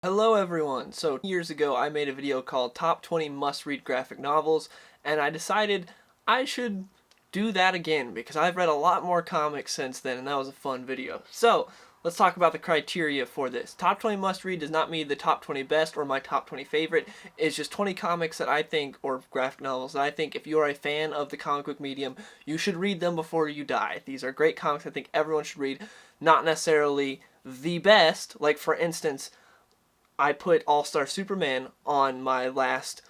Hello everyone! So years ago I made a video called Top 20 Must-Read Graphic Novels, and I decided I should do that again because I've read a lot more comics since then and that was a fun video. So, let's talk about the criteria for this. Top 20 Must-Read does not mean the top 20 best or my top 20 favorite. It's just 20 comics that I think, or graphic novels, that I think if you are a fan of the comic book medium, you should read them before you die. These are great comics I think everyone should read, not necessarily the best. Like for instance, I put All-Star Superman on my last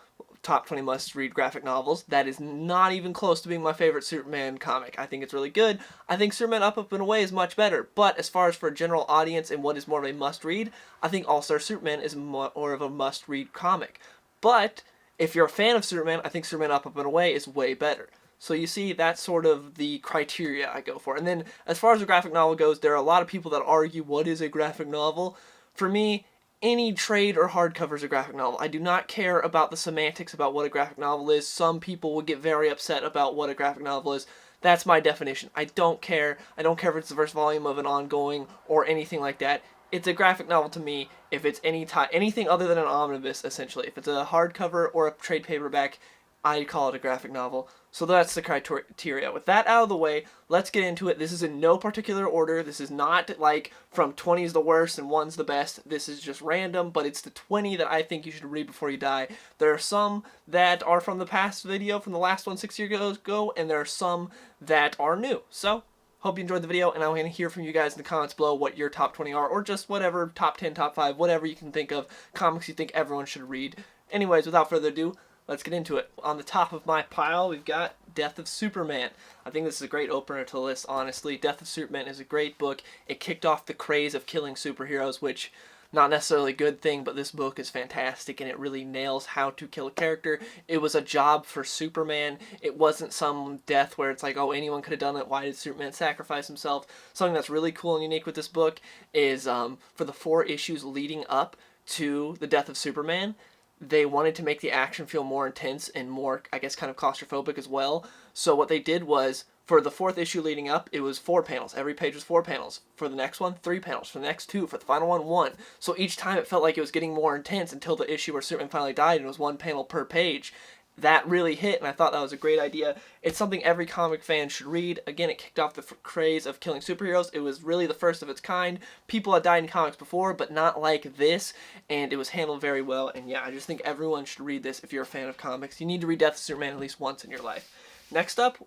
top 20 must-read graphic novels. That is not even close to being my favorite Superman comic. I think it's really good. I think Superman Up and Away is much better. But as far as for a general audience and what is more of a must-read, I think All-Star Superman is more of a must-read comic. But if you're a fan of Superman, I think Superman Up and Away is way better. So you see, that's sort of the criteria I go for. And then as far as a graphic novel goes, there are a lot of people that argue what is a graphic novel. For me, any trade or hardcover is a graphic novel. I do not care about the semantics about what a graphic novel is. Some people will get very upset about what a graphic novel is. That's my definition. I don't care. I don't care if it's the first volume of an ongoing or anything like that. It's a graphic novel to me if it's anything other than an omnibus, essentially. If it's a hardcover or a trade paperback, I call it a graphic novel. So that's the criteria. With that out of the way, let's get into it. This is in no particular order. This is not like from 20 is the worst and 1's the best. This is just random, but it's the 20 that I think you should read before you die. There are some that are from the past video, from the last one 6 years ago, and there are some that are new. So, hope you enjoyed the video, and I'm going to hear from you guys in the comments below what your top 20 are, or just whatever, top 10, top 5, whatever you can think of, comics you think everyone should read. Anyways, without further ado, let's get into it. On the top of my pile, we've got Death of Superman. I think this is a great opener to the list, honestly. Death of Superman is a great book. It kicked off the craze of killing superheroes, which, not necessarily a good thing, but this book is fantastic, and it really nails how to kill a character. It was a job for Superman. It wasn't some death where it's like, oh, anyone could have done it. Why did Superman sacrifice himself? Something that's really cool and unique with this book is for the 4 issues leading up to the death of Superman, they wanted to make the action feel more intense and more, I guess, kind of claustrophobic as well. So what they did was, for the 4th issue leading up, it was 4 panels. Every page was 4 panels. For the next one, 3 panels. For the next 2. For the final one, 1. So each time it felt like it was getting more intense until the issue where Superman finally died and it was 1 panel per page. That really hit, and I thought that was a great idea. It's something every comic fan should read. Again, it kicked off the craze of killing superheroes. It was really the first of its kind. People had died in comics before, but not like this, and it was handled very well. And yeah, I just think everyone should read this if you're a fan of comics. You need to read Death of Superman at least once in your life. Next up,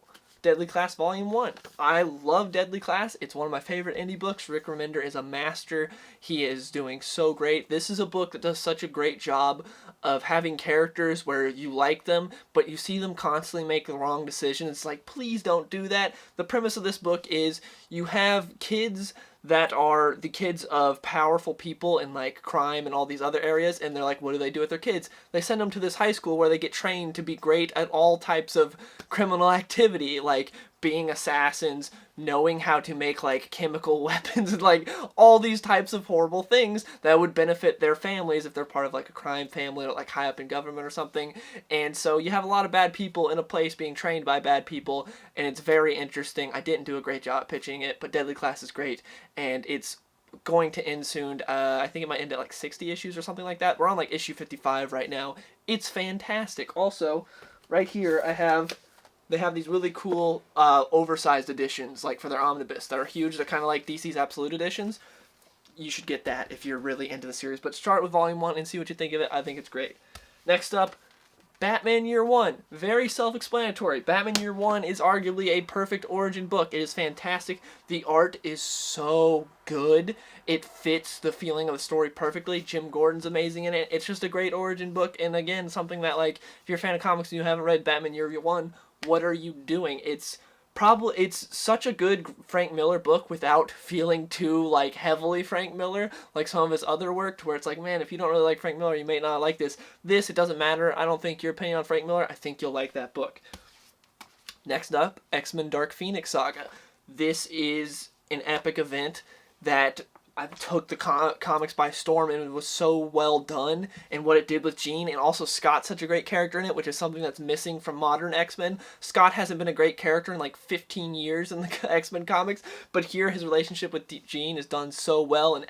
Deadly Class Volume 1. I love Deadly Class. It's one of my favorite indie books. Rick Remender is a master. He is doing so great. This is a book that does such a great job of having characters where you like them, but you see them constantly make the wrong decisions. It's like, please don't do that. The premise of this book is you have kids that are the kids of powerful people in like crime and all these other areas, and they're like, what do they do with their kids? They send them to this high school where they get trained to be great at all types of criminal activity, like being assassins, knowing how to make like chemical weapons, and like all these types of horrible things that would benefit their families if they're part of like a crime family or like high up in government or something. And so you have a lot of bad people in a place being trained by bad people, and it's very interesting. I didn't do a great job at pitching it, but Deadly Class is great, and it's going to end soon. I think it might end at like 60 issues or something like that. We're on like issue 55 right now. It's fantastic. Also, right here they have these really cool oversized editions, like for their omnibus, that are huge. They're kind of like DC's Absolute editions. You should get that if you're really into the series. But start with Volume 1 and see what you think of it. I think it's great. Next up, Batman Year 1. Very self-explanatory. Batman Year 1 is arguably a perfect origin book. It is fantastic. The art is so good. It fits the feeling of the story perfectly. Jim Gordon's amazing in it. It's just a great origin book. And again, something that, like, if you're a fan of comics and you haven't read Batman Year 1, what are you doing? It's such a good Frank Miller book without feeling too like heavily Frank Miller like some of his other work, to where it's like, man, if you don't really like Frank Miller, you may not like this. It doesn't matter. I don't think your opinion on Frank Miller, I think you'll like that book. Next up, X-Men Dark Phoenix Saga. This is an epic event that I took the comics by storm, and it was so well done, and what it did with Jean, and also Scott's such a great character in it, which is something that's missing from modern X-Men. Scott hasn't been a great character in like 15 years in the X-Men comics, but here his relationship with Jean is done so well, and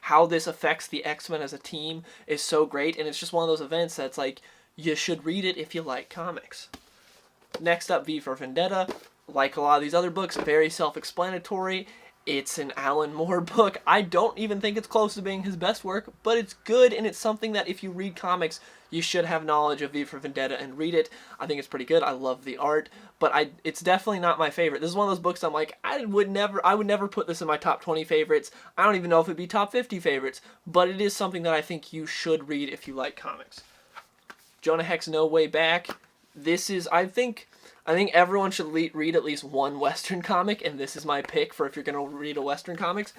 how this affects the X-Men as a team is so great, and it's just one of those events that's like, you should read it if you like comics. Next up, V for Vendetta. Like a lot of these other books, very self-explanatory. It's an Alan Moore book. I don't even think it's close to being his best work, but it's good, and it's something that if you read comics, you should have knowledge of V for Vendetta and read it. I think it's pretty good. I love the art, but it's definitely not my favorite. This is one of those books I'm like, I would never put this in my top 20 favorites. I don't even know if it'd be top 50 favorites, but it is something that I think you should read if you like comics. Jonah Hex, No Way Back. This is, I think everyone should read at least one Western comic, and this is my pick for if you're going to read a Western comics.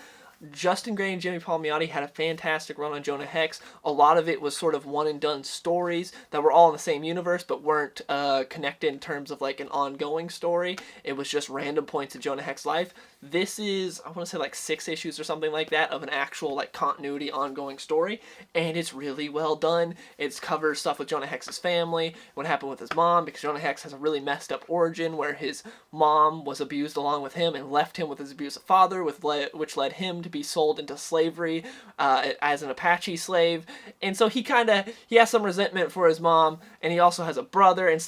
Justin Gray and Jimmy Palmiotti had a fantastic run on Jonah Hex. A lot of it was sort of one-and-done stories that were all in the same universe but weren't connected in terms of like an ongoing story. It was just random points of Jonah Hex's life. This is, I want to say like 6 issues or something like that of an actual like continuity ongoing story, and it's really well done. It covers stuff with Jonah Hex's family, what happened with his mom, because Jonah Hex has a really messed up origin where his mom was abused along with him and left him with his abusive father, which led him to be sold into slavery as an Apache slave. And so he has some resentment for his mom, and he also has a brother, and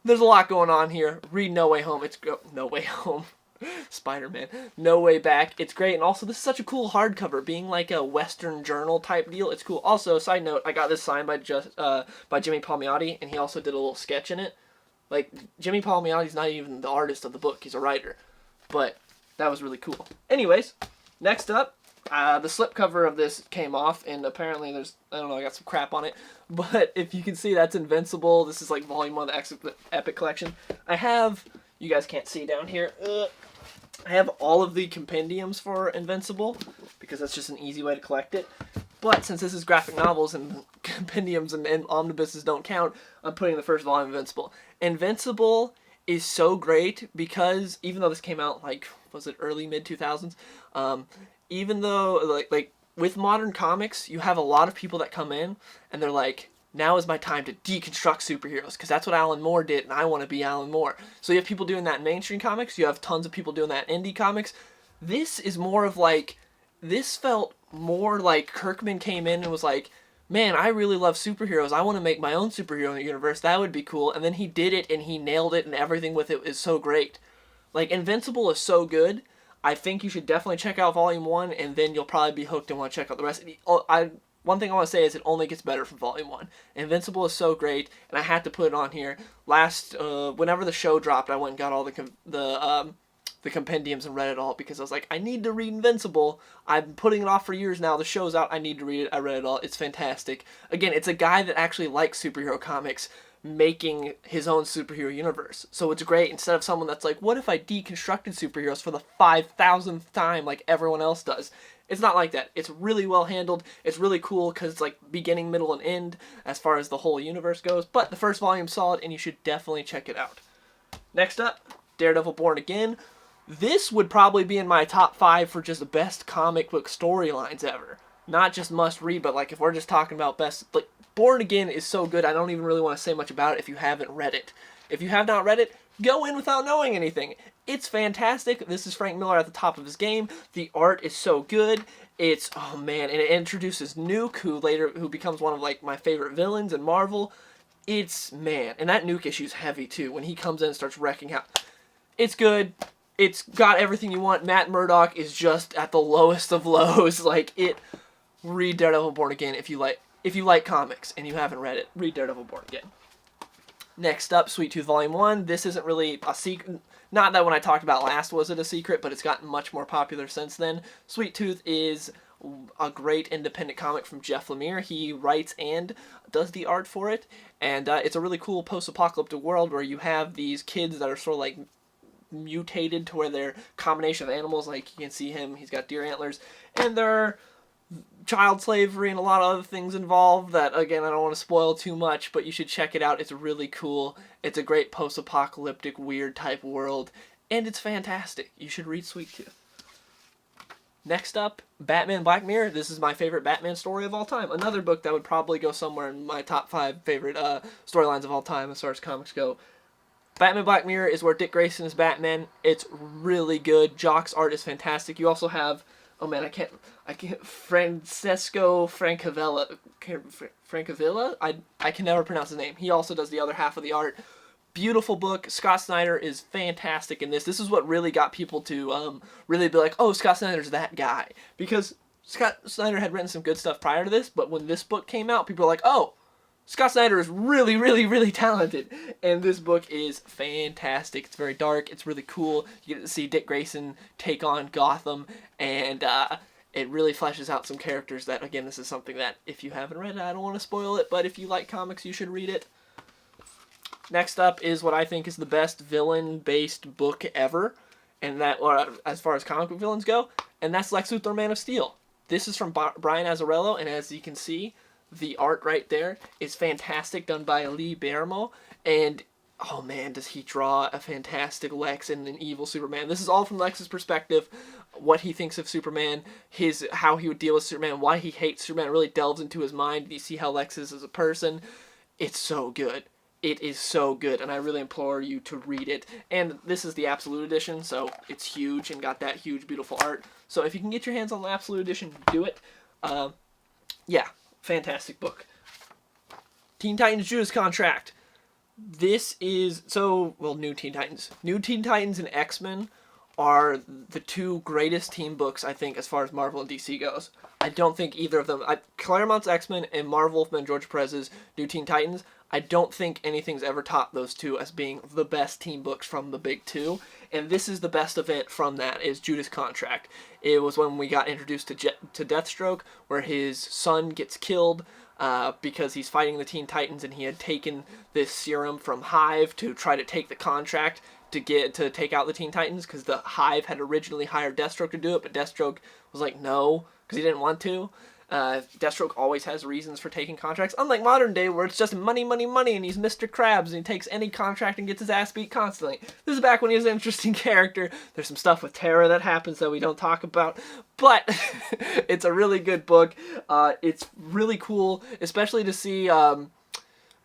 there's a lot going on here. Read No Way Home. No Way Home. Spider-Man. No Way Back. It's great, and also this is such a cool hardcover, being like a Western journal type deal. It's cool. Also, side note, I got this signed by Jimmy Palmiotti, and he also did a little sketch in it. Like, Jimmy Palmiotti's not even the artist of the book, he's a writer. But that was really cool. Anyways, next up, the slipcover of this came off, and apparently there's, I don't know, I got some crap on it. But if you can see, that's Invincible. This is like volume 1 of the Epic Collection. I have, you guys can't see down here, I have all of the compendiums for Invincible, because that's just an easy way to collect it. But since this is graphic novels and compendiums and omnibuses don't count, I'm putting the first volume of Invincible. Invincible is so great because even though this came out like, was it early mid-2000s? Even though like with modern comics, you have a lot of people that come in and they're like, now is my time to deconstruct superheroes, because that's what Alan Moore did, and I want to be Alan Moore. So you have people doing that in mainstream comics, you have tons of people doing that in indie comics. This is more of like, this felt more like Kirkman came in and was like, man, I really love superheroes, I want to make my own superhero universe, that would be cool, and then he did it, and he nailed it, and everything with it is so great. Like, Invincible is so good, I think you should definitely check out Volume 1, and then you'll probably be hooked and want to check out the rest. One thing I want to say is it only gets better from Volume 1. Invincible is so great, and I had to put it on here. Whenever the show dropped, I went and got all the compendiums and read it all, because I was like, I need to read Invincible. I've been putting it off for years now. The show's out. I need to read it. I read it all. It's fantastic. Again, it's a guy that actually likes superhero comics making his own superhero universe. So it's great, instead of someone that's like, what if I deconstructed superheroes for the 5,000th time like everyone else does? It's not like that. It's really well handled. It's really cool because it's like beginning, middle, and end as far as the whole universe goes. But the first volume's solid, and you should definitely check it out. Next up, Daredevil Born Again. This would probably be in my top 5 for just the best comic book storylines ever. Not just must read, but like if we're just talking about best, like Born Again is so good, I don't even really want to say much about it if you haven't read it. If you have not read it, go in without knowing anything. It's fantastic. This is Frank Miller at the top of his game. The art is so good. It's, oh man, and it introduces Nuke, who becomes one of like my favorite villains in Marvel. It's, man, and that Nuke issue's heavy too, when he comes in and starts wrecking out. It's good. It's got everything you want. Matt Murdock is just at the lowest of lows. Like, read Daredevil Born Again if you like comics and you haven't read it. Read Daredevil Born Again. Next up, Sweet Tooth Volume 1. This isn't really a secret. Not that when I talked about last was it a secret, but it's gotten much more popular since then. Sweet Tooth is a great independent comic from Jeff Lemire. He writes and does the art for it. And it's a really cool post-apocalyptic world where you have these kids that are sort of like mutated to where they're a combination of animals. Like, you can see him, he's got deer antlers. And they're child slavery and a lot of other things involved that, again, I don't want to spoil too much, but you should check it out. It's really cool. It's a great post-apocalyptic, weird type world, and it's fantastic. You should read Sweet Tooth. Next up, Batman Black Mirror. This is my favorite Batman story of all time. Another book that would probably go somewhere in my top 5 favorite storylines of all time as far as comics go. Batman Black Mirror is where Dick Grayson is Batman. It's really good. Jock's art is fantastic. You also have, oh man, I can't, Francesco Francavilla. I can never pronounce his name. He also does the other half of the art. Beautiful book. Scott Snyder is fantastic in this. This is what really got people to really be like, oh, Scott Snyder's that guy. Because Scott Snyder had written some good stuff prior to this, but when this book came out, people were like, oh, Scott Snyder is really, really, really talented. And this book is fantastic. It's very dark. It's really cool. You get to see Dick Grayson take on Gotham, and it really fleshes out some characters that, again, this is something that if you haven't read it, I don't want to spoil it, but if you like comics, you should read it. Next up is what I think is the best villain-based book ever, and that, as far as comic book villains go, and that's Lex Luthor, Man of Steel. This is from Brian Azzarello, and as you can see, the art right there is fantastic, done by Lee Bermo, and oh man, does he draw a fantastic Lex and an evil Superman. This is all from Lex's perspective, what he thinks of Superman, how he would deal with Superman, why he hates Superman. It really delves into his mind. You see how Lex is as a person. It's so good. It is so good, and I really implore you to read it. And this is the Absolute Edition, so it's huge and got that huge, beautiful art. So if you can get your hands on the Absolute Edition, do it. Yeah, fantastic book. Teen Titans Judas Contract. This is, New Teen Titans. New Teen Titans and X-Men are the two greatest team books, I think, as far as Marvel and DC goes. I don't think either of them, Claremont's X-Men and Marv Wolfman, George Perez's New Teen Titans, I don't think anything's ever topped those two as being the best team books from the big two. And this is the best event from that, is Judas Contract. It was when we got introduced to Deathstroke, where his son gets killed because he's fighting the Teen Titans, and he had taken this serum from Hive to try to take the contract to take out the Teen Titans, because the Hive had originally hired Deathstroke to do it, but Deathstroke was like, no, because he didn't want to. Deathstroke always has reasons for taking contracts, unlike modern day where it's just money, money, money, and he's Mr. Krabs and he takes any contract and gets his ass beat constantly. This is back when he was an interesting character. There's some stuff with Terra that happens that we don't talk about, but it's a really good book. It's really cool, especially to see the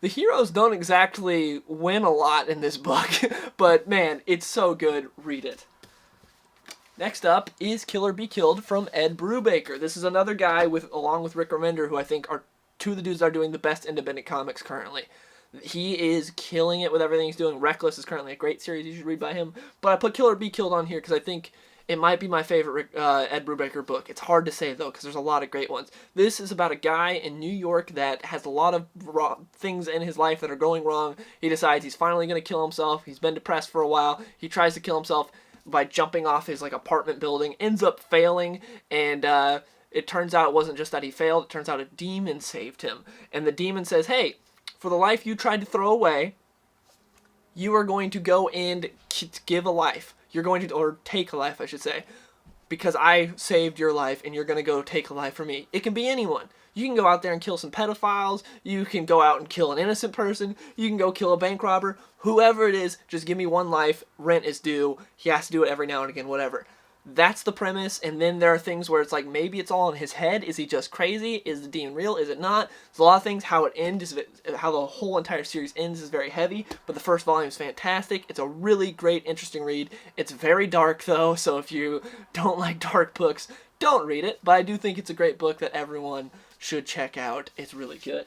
heroes don't exactly win a lot in this book, but man, it's so good. Read it. Next up is Kill or Be Killed from Ed Brubaker. This is another guy along with Rick Remender, who I think are two of the dudes that are doing the best independent comics currently. He is killing it with everything he's doing. Reckless is currently a great series. You should read by him. But I put Kill or Be Killed on here because I think it might be my favorite Ed Brubaker book. It's hard to say, though, because there's a lot of great ones. This is about a guy in New York that has a lot of things in his life that are going wrong. He decides he's finally going to kill himself. He's been depressed for a while. He tries to kill himself by jumping off his apartment building, ends up failing, and it turns out it wasn't just that he failed, it turns out a demon saved him. And the demon says, hey, for the life you tried to throw away, you are going to go and give a life. You're going to, or take a life, I should say, because I saved your life and you're going to go take a life for me. It can be anyone. You can go out there and kill some pedophiles. You can go out and kill an innocent person. You can go kill a bank robber. Whoever it is, just give me one life. Rent is due. He has to do it every now and again, whatever. That's the premise, and then there are things where it's like, maybe it's all in his head. Is he just crazy? Is the demon real? Is it not? There's a lot of things. How it ends, how the whole entire series ends is very heavy, but the first volume is fantastic. It's a really great, interesting read. It's very dark, though, so if you don't like dark books, don't read it, but I do think it's a great book that everyone should check out. It's really good.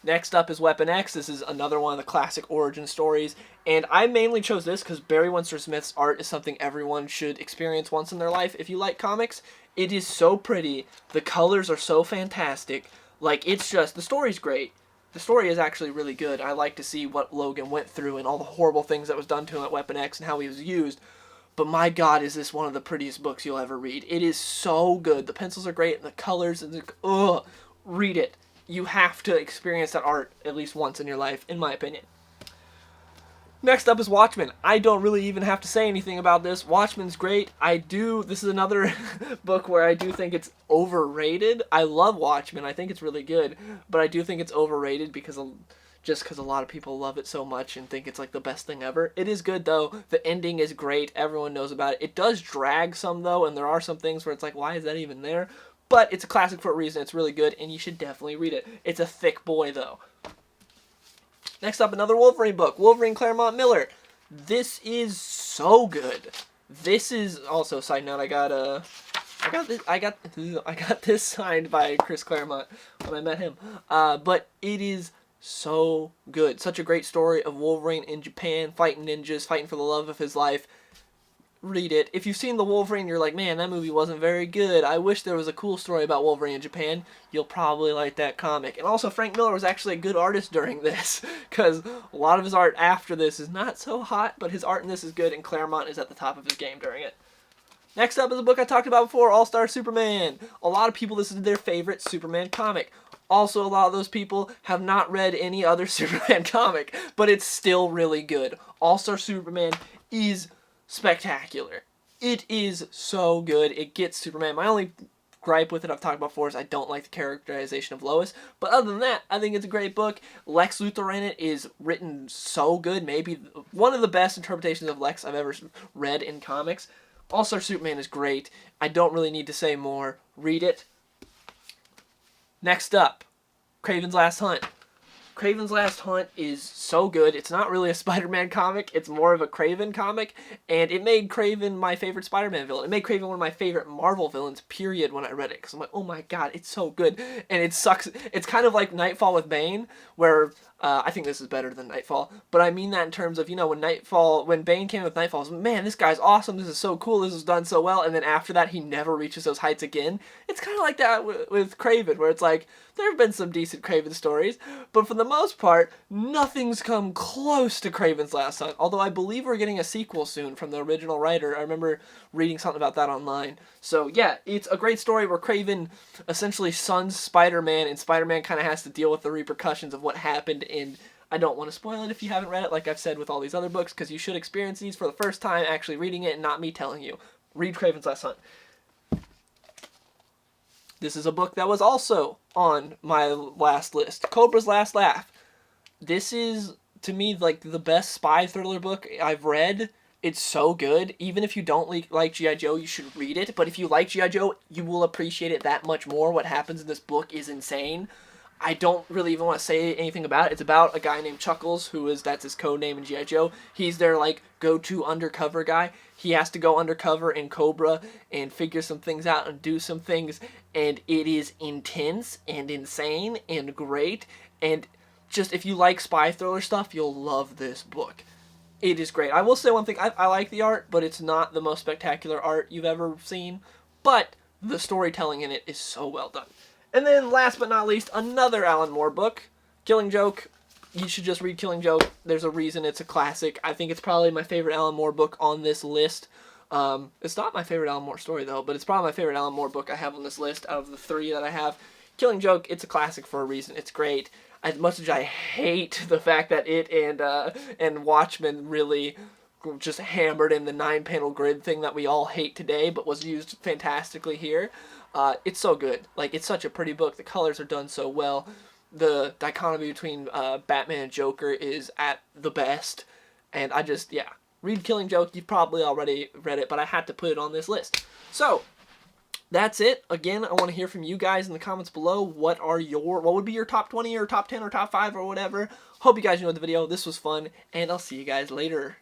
Next up is Weapon X. This is another one of the classic origin stories, and I mainly chose this because Barry Windsor Smith's art is something everyone should experience once in their life if you like comics. It is so pretty. The colors are so fantastic. It's just, the story's great. The story is actually really good. I like to see what Logan went through and all the horrible things that was done to him at Weapon X and how he was used. But my God, is this one of the prettiest books you'll ever read. It is so good. The pencils are great, and the colors, and read it. You have to experience that art at least once in your life, in my opinion. Next up is Watchmen. I don't really even have to say anything about this. Watchmen's great. This is another book where I do think it's overrated. I love Watchmen. I think it's really good, but I do think it's overrated because just because a lot of people love it so much and think it's like the best thing ever. It is good though. The ending is great. Everyone knows about it. It does drag some though, and there are some things where it's like, why is that even there? But it's a classic for a reason. It's really good, and you should definitely read it. It's a thick boy though. Next up, another Wolverine book, Wolverine Claremont Miller. This is so good. This is also, side note, I got this signed by Chris Claremont when I met him. But it is so good. Such a great story of Wolverine in Japan, fighting ninjas, fighting for the love of his life. Read it. If you've seen the Wolverine, you're like, man, that movie wasn't very good. I wish there was a cool story about Wolverine in Japan. You'll probably like that comic. And also, Frank Miller was actually a good artist during this, because a lot of his art after this is not so hot, but his art in this is good, and Claremont is at the top of his game during it. Next up is a book I talked about before, All-Star Superman. A lot of people, this is their favorite Superman comic. Also, a lot of those people have not read any other Superman comic, but it's still really good. All-Star Superman is spectacular. It is so good. It gets Superman. My only gripe with it, I've talked about before, is I don't like the characterization of Lois. But other than that, I think it's a great book. Lex Luthor in it is written so good. Maybe one of the best interpretations of Lex I've ever read in comics. All-Star Superman is great. I don't really need to say more. Read it. Next up, Craven's Last Hunt. Craven's Last Hunt is so good. It's not really a Spider-Man comic. It's more of a Craven comic. And it made Craven my favorite Spider-Man villain. It made Craven one of my favorite Marvel villains, period, when I read it. Because I'm like, oh my god, it's so good. And it sucks. It's kind of like Nightfall with Bane, where I think this is better than Nightfall. But I mean that in terms of, you know, when Bane came with Nightfall, I was like, man, this guy's awesome. This is so cool. This is done so well. And then after that, he never reaches those heights again. It's kind of like that with Craven, where it's like, there have been some decent Craven stories, but for the most part, nothing's come close to Craven's Last Hunt. Although I believe we're getting a sequel soon from the original writer. I remember reading something about that online. So yeah, it's a great story where Craven essentially sons Spider-Man, and Spider-Man kind of has to deal with the repercussions of what happened. And I don't want to spoil it if you haven't read it, like I've said with all these other books, because you should experience these for the first time actually reading it and not me telling you. Read Craven's Last Hunt. This is a book that was also on my last list, Cobra's Last Laugh. This is, to me, like the best spy thriller book I've read. It's so good. Even if you don't like G.I. Joe, you should read it. But if you like G.I. Joe, you will appreciate it that much more. What happens in this book is insane. I don't really even want to say anything about it. It's about a guy named Chuckles, that's his code name in G.I. Joe. He's their, like, go-to undercover guy. He has to go undercover in Cobra and figure some things out and do some things. And it is intense and insane and great. And just, if you like spy thriller stuff, you'll love this book. It is great. I will say one thing. I like the art, but it's not the most spectacular art you've ever seen. But the storytelling in it is so well done. And then, last but not least, another Alan Moore book, Killing Joke. You should just read Killing Joke. There's a reason it's a classic. I think it's probably my favorite Alan Moore book on this list. It's not my favorite Alan Moore story, though, but it's probably my favorite Alan Moore book I have on this list out of the 3 that I have. Killing Joke, it's a classic for a reason. It's great. As much as I hate the fact that it and Watchmen really just hammered in the 9-panel grid thing that we all hate today, but was used fantastically here. It's so good. Like, it's such a pretty book. The colors are done so well. The dichotomy between Batman and Joker is at the best. And I just, yeah. Read Killing Joke. You've probably already read it, but I had to put it on this list. So, that's it. Again, I want to hear from you guys in the comments below. What would be your top 20 or top 10 or top 5 or whatever. Hope you guys enjoyed the video. This was fun, and I'll see you guys later.